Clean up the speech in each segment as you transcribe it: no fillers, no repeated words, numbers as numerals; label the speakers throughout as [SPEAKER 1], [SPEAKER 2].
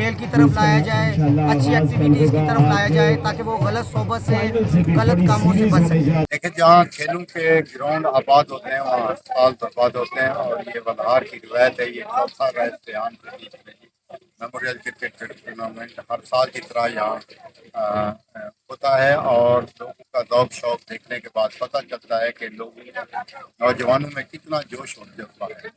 [SPEAKER 1] کھیل کی طرف لایا جائے, اچھی ایکٹیویٹیز کی طرف لایا جائے تاکہ وہ غلط صحبت سے, غلط کاموں سے بچ سکے.
[SPEAKER 2] لیکن جہاں کھیلوں کے گراؤنڈ آباد ہوتے ہیں وہاں اسپتال برباد ہوتے ہیں, اور یہ ولہار کی روایت ہے. یہ چوتھا Rehan Shakeel memorial cricket tournament ہر سال کی طرح یہاں ہوتا ہے, اور لوگوں کا ذوق شوق دیکھنے کے بعد پتہ چلتا ہے کہ لوگوں نوجوانوں میں کتنا جوش اور جذبہ ہے.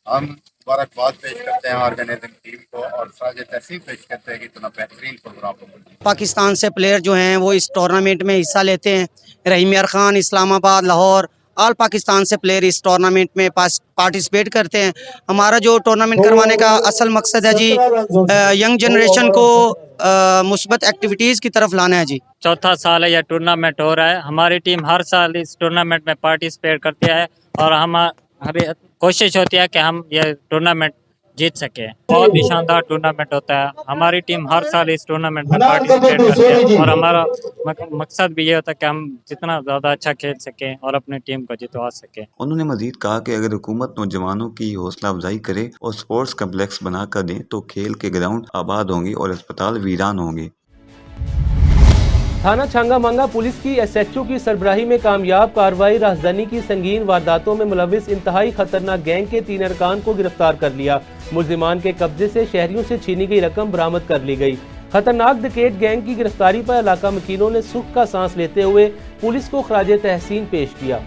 [SPEAKER 2] ہم مبارکباد پیش کرتے ہیں آرگنائزنگ ٹیم کو, اور خراج تحسین پیش کرتے ہیں کہ اتنا بہترین پروگرام ہو.
[SPEAKER 1] پاکستان سے پلیئر جو ہیں وہ اس ٹورنامنٹ میں حصہ لیتے ہیں. رحیم یار خان, اسلام آباد, لاہور, آل پاکستان سے پلیئر اس ٹورنامنٹ میں پارٹیسپیٹ کرتے ہیں. ہمارا جو ٹورنامنٹ کروانے کا اصل مقصد ہے جی, ینگ جنریشن کو مثبت ایکٹیویٹیز کی طرف لانا ہے جی.
[SPEAKER 3] چوتھا سال ہے یہ ٹورنامنٹ ہو رہا ہے. ہماری ٹیم ہر سال اس ٹورنامنٹ میں پارٹیسپیٹ کرتی ہے, اور ہماری کوشش ہوتی ہے کہ ہم یہ ٹورنامنٹ جیت سکیں. بہت ہی شاندار ٹورنامنٹ ہوتا ہے. ہماری ٹیم ہر سال اس ٹورنامنٹ میں پارٹیسپیٹ کرتی ہے, اور ہمارا مقصد بھی یہ ہوتا ہے کہ ہم جتنا زیادہ اچھا کھیل سکیں اور اپنی ٹیم کو جتوا سکیں.
[SPEAKER 4] انہوں نے مزید کہا کہ اگر حکومت نوجوانوں کی حوصلہ افزائی کرے اور سپورٹس کمپلیکس بنا کر دیں تو کھیل کے گراؤنڈ آباد ہوں گے اور اسپتال ویران ہوں گے.
[SPEAKER 5] تھانہ چھانگا مانگا پولیس کی ایس ایچ او کی سربراہی میں کامیاب کارروائی. راہدانی کی سنگین وارداتوں میں ملوث انتہائی خطرناک گینگ کے 3 ارکان کو گرفتار کر لیا. ملزمان کے قبضے سے شہریوں سے چھینی گئی رقم برآمد کر لی گئی. خطرناک ڈکیٹ گینگ کی گرفتاری پر علاقہ مکینوں نے سکھ کا سانس لیتے ہوئے پولیس کو خراج تحسین پیش کیا.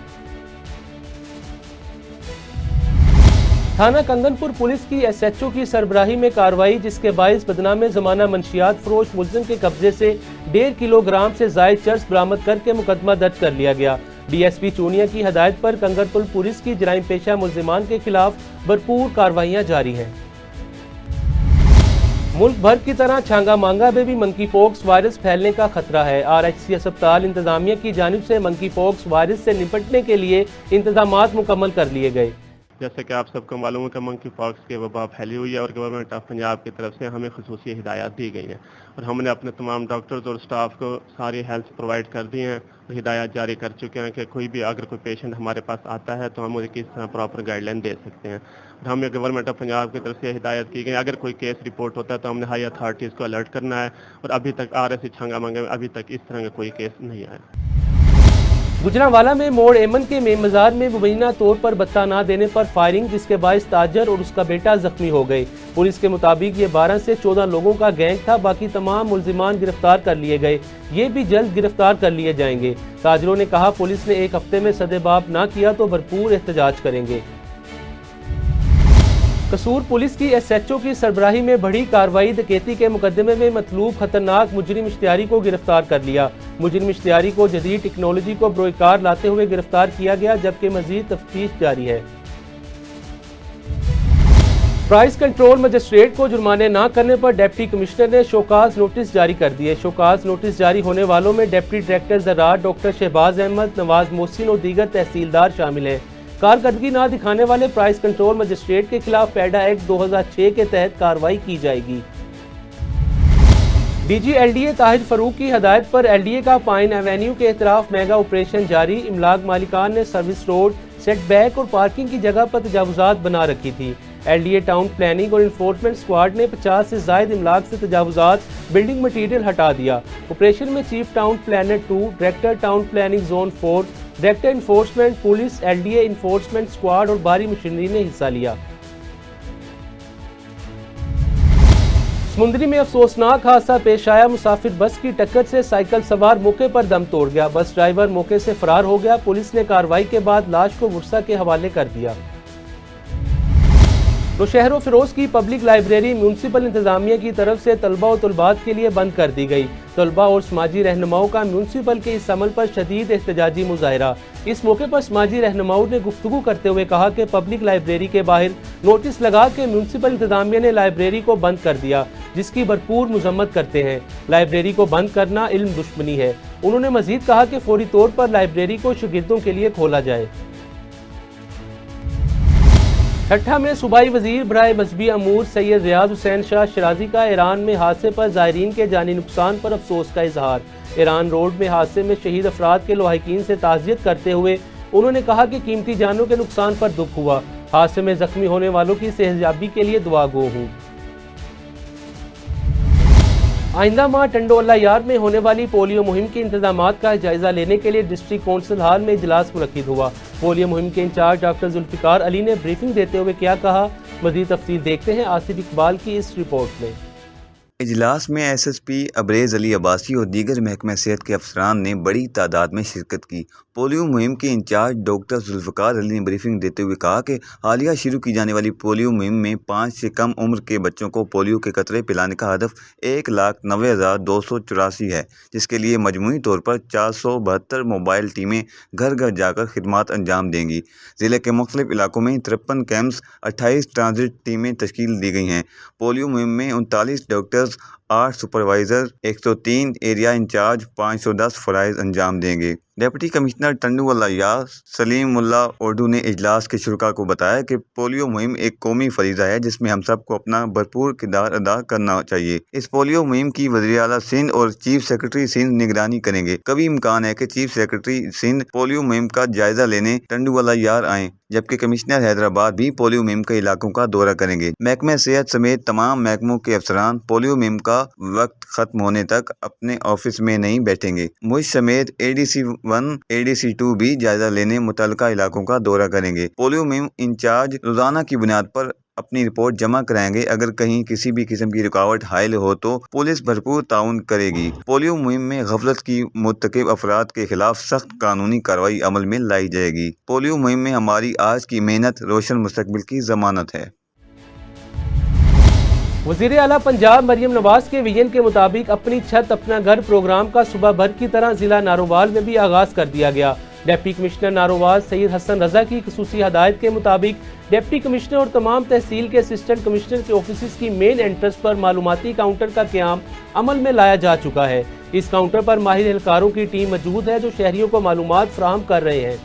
[SPEAKER 5] تھانہ کنگن پور پولیس کی ایس ایچ او کی سربراہی میں کارروائی, جس کے باعث بدنام زمانہ منشیات فروش ملزم کے قبضے سے 1.5 کلو گرام سے زائد چرس برآمد کر کے مقدمہ درج کر لیا گیا. ڈی ایس پی چونیا کی ہدایت پر کنگن پور پولیس کی جرائم پیشہ ملزمان کے خلاف بھرپور کارروائیاں جاری ہیں. ملک بھر کی طرح چھانگا مانگا میں بھی منکی پوکس وائرس پھیلنے کا خطرہ ہے. آر ایچ سی اسپتال انتظامیہ کی جانب سے منکی پوکس وائرس سے نپٹنے کے لیے انتظامات مکمل کر لیے گئے.
[SPEAKER 6] جیسے کہ آپ سب کو معلوم ہے کہ منکی پاکس کی وبا پھیلی ہوئی ہے, اور گورنمنٹ آف پنجاب کی طرف سے ہمیں خصوصی ہدایات دی گئی ہیں, اور ہم نے اپنے تمام ڈاکٹرز اور سٹاف کو ساری ہیلتھ پرووائڈ کر دی ہیں, اور ہدایات جاری کر چکے ہیں کہ کوئی بھی اگر کوئی پیشنٹ ہمارے پاس آتا ہے تو ہم اسے کس طرح پراپر گائیڈ لائن دے سکتے ہیں. اور ہمیں گورنمنٹ آف پنجاب کی طرف سے ہدایت کی گئی اگر کوئی کیس رپورٹ ہوتا ہے تو ہم نے ہائی اتھارٹیز کو الرٹ کرنا ہے, اور ابھی تک آر ایس سی چھانگا مانگا میں ابھی تک اس طرح کا کوئی کیس نہیں آیا.
[SPEAKER 5] گجرانوالہ میں موڑ ایمن کے مین مزار میں مبینہ طور پر بتہ نہ دینے پر فائرنگ, جس کے باعث تاجر اور اس کا بیٹا زخمی ہو گئے. پولیس کے مطابق یہ 12 سے 14 لوگوں کا گینگ تھا. باقی تمام ملزمان گرفتار کر لیے گئے. یہ بھی جلد گرفتار کر لیے جائیں گے. تاجروں نے کہا پولیس نے 1 ہفتے میں سدباب نہ کیا تو بھرپور احتجاج کریں گے. قصور پولیس کی ایس ایچ او کی سربراہی میں بڑی کارروائی. ڈکیتی کے مقدمے میں مطلوب خطرناک مجرم اشتیاری کو گرفتار کر لیا. مجرم اشتیاری کو جدید ٹیکنالوجی کو بروئے کار لاتے ہوئے گرفتار کیا گیا, جبکہ مزید تفتیش جاری ہے. پرائز کنٹرول مجسٹریٹ کو جرمانے نہ کرنے پر ڈپٹی کمشنر نے شوکاز نوٹس جاری کر دیے. شوکاز نوٹس جاری ہونے والوں میں ڈپٹی ڈائریکٹر زراعت ڈاکٹر شہباز احمد, نواز محسن اور دیگر تحصیلدار شامل ہیں. کارکردگی نہ دکھانے والے پرائز کنٹرول مجسٹریٹ کے خلاف پیڈا ایکٹ 2006 کے تحت کارروائی کی جائے گی. D G L D A Tahir Farooq کی ہدایت پر ایل ڈی اے کا پائن ایوینیو کے اطراف میگا آپریشن جاری. املاک مالکان نے سروس روڈ, سیٹ بیک اور پارکنگ کی جگہ پر تجاوزات بنا رکھی تھی. L D a town planning اور انفورسمنٹ اسکواڈ نے 50 سے زائد املاک سے تجاوزات بلڈنگ مٹیریل ہٹا دیا. آپریشن میں chief town planner 2, director town planning zone 4, director enforcement police, L D اے انفورسمنٹ اسکواڈ اور بھاری مشینری نے حصہ لیا. سمندری میں افسوسناک حادثہ پیش آیا. مسافر بس کی ٹکر سے سائیکل سوار موقع پر دم توڑ گیا. بس ڈرائیور موقع سے فرار ہو گیا. پولیس نے کارروائی کے بعد لاش کو ورثہ کے حوالے کر دیا. نوشہر و فیروز کی پبلک لائبریری میونسپل انتظامیہ کی طرف سے طلبہ و طلبات کے لیے بند کر دی گئی. طلبہ اور سماجی رہنماؤں کا میونسپل کے اس عمل پر شدید احتجاجی مظاہرہ. اس موقع پر سماجی رہنماؤں نے گفتگو کرتے ہوئے کہا کہ پبلک لائبریری کے باہر نوٹس لگا کے میونسپل انتظامیہ نے لائبریری کو بند کر دیا, جس کی بھرپور مذمت کرتے ہیں. لائبریری کو بند کرنا علم دشمنی ہے. انہوں نے مزید کہا کہ فوری طور پر لائبریری کو شاگردوں کے لیے کھولا جائے. ٹھٹھہ میں صوبائی وزیر برائے مذہبی امور سید ریاض حسین شاہ شرازی کا ایران میں حادثے پر زائرین کے جانی نقصان پر افسوس کا اظہار. ایران روڈ میں حادثے میں شہید افراد کے لواحقین سے تعزیت کرتے ہوئے انہوں نے کہا کہ قیمتی جانوں کے نقصان پر دکھ ہوا. حادثے میں زخمی ہونے والوں کی صحت یابی کے لیے دعا گو ہوں. آئندہ ماہ ٹنڈو یار میں ہونے والی پولیو مہم کے انتظامات کا جائزہ لینے کے لیے ڈسٹرکٹ کونسل ہال میں اجلاس منعقد ہوا۔ پولیو مہم کے انچارج ڈاکٹر ذوالفقار علی نے بریفنگ دیتے ہوئے کیا کہا، مزید تفصیل دیکھتے ہیں آصف اقبال کی اس رپورٹ میں۔
[SPEAKER 4] اجلاس میں ایس ایس پی ابریز علی عباسی اور دیگر محکمہ صحت کے افسران نے بڑی تعداد میں شرکت کی۔ پولیو مہم کے انچارج ڈاکٹر ذوالفقار علی نے بریفنگ دیتے ہوئے کہا کہ حالیہ شروع کی جانے والی پولیو مہم میں 5 سے کم عمر کے بچوں کو پولیو کے قطرے پلانے کا ہدف 1,90,284 ہے، جس کے لیے مجموعی طور پر 472 موبائل ٹیمیں گھر گھر جا کر خدمات انجام دیں گی۔ ضلع کے مختلف علاقوں میں 53 کیمپس، 28 ٹرانزٹ ٹیمیں تشکیل دی گئی ہیں۔ پولیو مہم میں 39 ڈاکٹرز، 8 سپروائزر، 103 ایریا انچارج، 510 فرائض انجام دیں گے۔ ڈپٹی کمشنر ٹنڈو یار سلیم اللہ اردو نے اجلاس کے شرکاء کو بتایا کہ پولیو مہم ایک قومی فریضہ ہے جس میں ہم سب کو اپنا بھرپور کردار ادا کرنا چاہیے۔ اس پولیو مہم کی وزیر اعلیٰ سندھ اور چیف سیکرٹری سندھ نگرانی کریں گے۔ کبھی امکان ہے کہ چیف سیکرٹری سندھ پولیو مہم کا جائزہ لینے ٹنڈو یار آئیں، جبکہ کمشنر حیدرآباد بھی پولیو مہم کے علاقوں کا دورہ کریں گے۔ محکمہ صحت سمیت تمام محکموں کے افسران پولیو مہم کا وقت ختم ہونے تک اپنے آفس میں نہیں بیٹھیں گے۔ مجھ سمیت ADC 1 ADC 2 بھی جائزہ لینے متعلقہ علاقوں کا دورہ کریں گے۔ پولیو مہم انچارج روزانہ کی بنیاد پر اپنی رپورٹ جمع کرائیں گے۔ اگر کہیں کسی بھی قسم کی رکاوٹ حائل ہو تو پولیس بھرپور تعاون کرے گی۔ پولیو مہم میں غفلت کی مرتکب افراد کے خلاف سخت قانونی کارروائی عمل میں لائی جائے گی۔ پولیو مہم میں ہماری آج کی محنت روشن مستقبل کی ضمانت ہے۔
[SPEAKER 5] وزیر اعلیٰ پنجاب مریم نواز کے ویژن کے مطابق اپنی چھت اپنا گھر پروگرام کا صبح بھر کی طرح ضلع نارووال میں بھی آغاز کر دیا گیا۔ ڈپٹی کمشنر نارووال سید حسن رضا کی خصوصی ہدایت کے مطابق ڈپٹی کمشنر اور تمام تحصیل کے اسسٹنٹ کمشنر کے آفیسز کی مین انٹرنس پر معلوماتی کاؤنٹر کا قیام عمل میں لایا جا چکا ہے۔ اس کاؤنٹر پر ماہر اہلکاروں کی ٹیم موجود ہے جو شہریوں کو معلومات فراہم کر رہے ہیں۔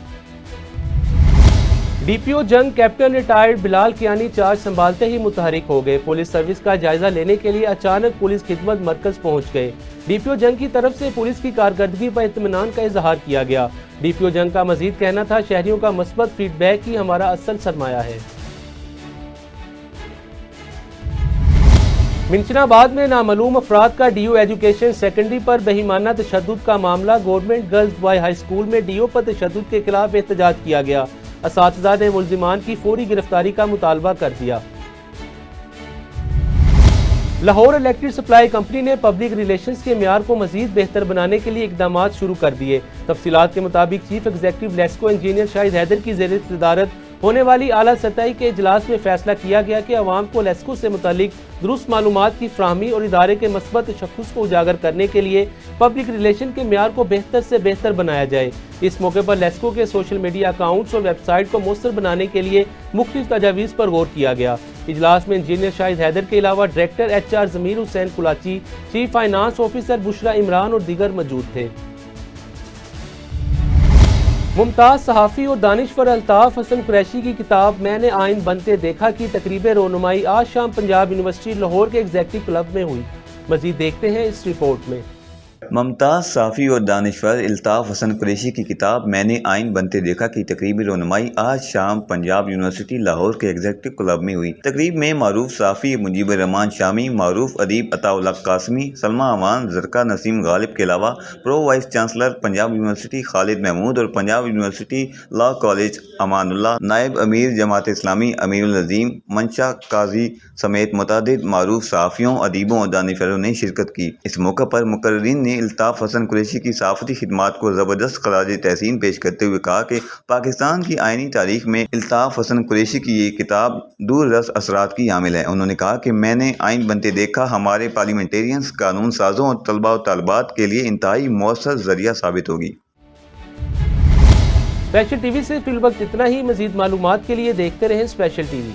[SPEAKER 5] ڈی پی او جنگ کیپٹن ریٹائرڈ بلال کیانی چارج سنبھالتے ہی متحرک ہو گئے۔ پولیس سروس کا جائزہ لینے کے لیے اچانک پولیس خدمت مرکز پہنچ گئے۔ ڈی پی او جنگ کی طرف سے پولیس کی کارکردگی پر اطمینان کا اظہار کیا گیا۔ ڈی پی او جنگ کا مزید کہنا تھا، شہریوں کا مثبت فیڈ بیک ہی ہمارا اصل سرمایہ ہے۔ منشن آباد میں نامعلوم افراد کا ڈی او ایجوکیشن سیکنڈری پر بہیمانہ تشدد کا معاملہ۔ Government girls boy high school میں ڈی او پر تشدد کے خلاف احتجاج کیا گیا۔ اساتذہ نے ملزمان کی فوری گرفتاری کا مطالبہ کر دیا۔ لاہور الیکٹرک سپلائی کمپنی نے پبلک ریلیشنز کے معیار کو مزید بہتر بنانے کے لیے اقدامات شروع کر دیے۔ تفصیلات کے مطابق چیف ایگزیکٹو لیسکو انجینئر شاہد حیدر کی زیر صدارت ہونے والی اعلیٰ سطحی کے اجلاس میں فیصلہ کیا گیا کہ عوام کو لیسکو سے متعلق درست معلومات کی فراہمی اور ادارے کے مثبت تشخص کو اجاگر کرنے کے لیے پبلک ریلیشن کے معیار کو بہتر سے بہتر بنایا جائے۔ اس موقع پر لیسکو کے سوشل میڈیا اکاؤنٹس اور ویب سائٹ کو مؤثر بنانے کے لیے مختلف تجاویز پر غور کیا گیا۔ اجلاس میں انجینئر شاہد حیدر کے علاوہ director HR Zameer Hussain Kalachi, chief finance officer Bushra Imran اور دیگر موجود تھے۔ ممتاز صحافی اور دانشور الطاف حسن قریشی کی کتاب میں نے آئین بنتے دیکھا کی تقریب رونمائی آج شام پنجاب یونیورسٹی لاہور کے ایگزیکٹو کلب میں ہوئی۔ مزید دیکھتے ہیں اس رپورٹ میں۔
[SPEAKER 4] ممتاز صحافی اور دانشور الطاف حسن قریشی کی کتاب میں نے آئین بنتے دیکھا کی تقریبی رونمائی آج شام پنجاب یونیورسٹی لاہور کے ایگزیکٹو کلب میں ہوئی۔ تقریب میں معروف صحافی مجیب الرحمان شامی، معروف ادیب عطا اللہ قاسمی، سلمہ امان، زرقا نسیم غالب کے علاوہ pro vice chancellor Punjab university Khalid Mahmood اور Punjab university law college Aman Ullah, نائب امیر جماعت اسلامی امیر العظیم منشا قاضی سمیت متعدد معروف صحافیوں، ادیبوں اور دانشوروں نے شرکت کی۔ اس موقع پر مقررین نے الطاف حسن قریشی کی صحافتی خدمات کو زبردست خراج تحسین پیش کرتے ہوئے کہا کہ پاکستان کی آئینی تاریخ میں الطاف حسن قریشی کی یہ کتاب دور رس اثرات کی حامل ہے۔ انہوں نے کہا کہ میں نے آئین بنتے دیکھا ہمارے پارلیمنٹیرینز، قانون سازوں اور طلباء و طالبات کے لیے انتہائی مؤثر ذریعہ ثابت ہوگی۔
[SPEAKER 5] اسپیشل ٹی وی سے فی الوقت اتنا ہی۔ مزید معلومات کے لیے دیکھتے رہیں اسپیشل ٹی وی۔